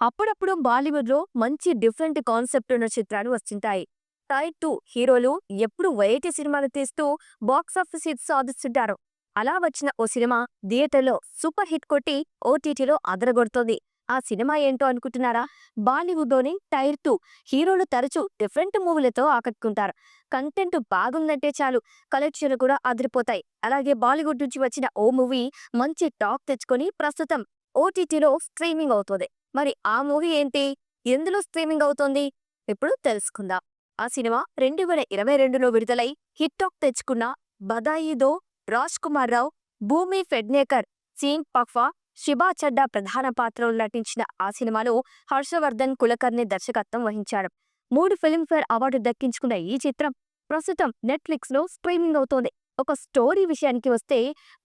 అప్పుడప్పుడు బాలీవుడ్‌లో మంచి డిఫరెంట్ కాన్సెప్ట్ ఉన్న చిత్రాలు వస్తుంటాయి. 'టైర్ 2' హీరోలు ఎప్పుడు వెరైటీ సినిమాలు తీస్తూ బాక్సాఫీస్ హిట్స్ సాధిస్తుంటారు. అలా వచ్చిన ఓ సినిమా థియేటర్‌లో సూపర్ హిట్ కొట్టి ఓటీటీలో అదరగొడుతోంది. ఆ సినిమా ఏంటో అనుకుంటున్నారా? బాలీవుడ్‌లోని 'టైర్ 2' హీరోలు తరచూ డిఫరెంట్ మూవీలతో ఆకట్టుకుంటారు. కంటెంట్ బాగుందంటే చాలు కలెక్షన్‌లు కూడా అదిరిపోతాయి. అలాగే బాలీవుడ్ నుంచి వచ్చిన ఓ మూవీ మంచి టాక్ తెచ్చుకొని ప్రస్తుతం ఓటీటీలో స్ట్రీమింగ్ అవుతోంది. మరి ఆ మూవీ ఏంటి? ఎందులో స్ట్రీమింగ్ అవుతోంది? ఇప్పుడు తెలుసుకుందాం. ఆ సినిమా 2022లో విడుదలై హిట్ టాక్ తెచ్చుకున్న 'బదాయి దో', రాజ్ కుమార్ రావు, భూమి ఫెడ్నేకర్, సీన్ పక్వా, షిబా చడ్డా ప్రధాన పాత్రలో నటించిన ఆ సినిమాలో హర్షవర్ధన్ కులకర్ణి దర్శకత్వం వహించాడు. 3 ఫిల్మ్‌ఫేర్ అవార్డు దక్కించుకున్న ఈ చిత్రం ప్రస్తుతం నెట్‌ఫ్లిక్స్‌లో స్ట్రీమింగ్ అవుతోంది. ఒక స్టోరీ విషయానికి వస్తే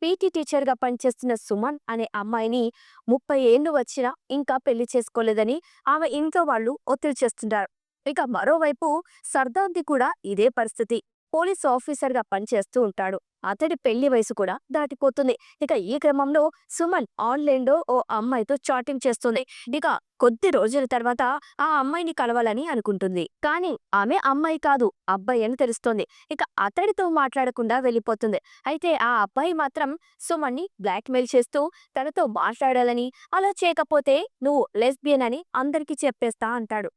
పీటీ టీచర్‌గా పనిచేస్తున్న సుమన్ అనే అమ్మాయిని 30 ఏళ్లు వచ్చినా ఇంకా పెళ్లి చేసుకోలేదని ఆమె ఇంట్లో వాళ్ళు ఒత్తిడి చేస్తుంటారు. ఇక మరోవైపు సర్దార్‌ది కూడా ఇదే పరిస్థితి. పోలీస్ ఆఫీసర్‌గా పనిచేస్తూ ఉంటాడు. అతడి పెళ్లి వయసు కూడా దాటిపోతుంది. ఇక ఈ క్రమంలో సుమన్ ఆన్‌లైన్‌లో ఓ అమ్మాయితో చాటింగ్ చేస్తుంది. ఇక కొద్ది రోజుల తర్వాత ఆ అమ్మాయిని కలవాలని అనుకుంటుంది. కానీ ఆమె అమ్మాయి కాదు, అబ్బాయి అని తెలుస్తోంది. ఇక అతడితో మాట్లాడకుండా వెళ్ళిపోతుంది. అయితే ఆ అబ్బాయి మాత్రం సుమన్‌ని బ్లాక్‌మెయిల్ చేస్తూ తనతో మాట్లాడాలని, అలా చేయకపోతే నువ్వు లెస్బియన్ అని అందరికీ చెప్పేస్తా అంటాడు.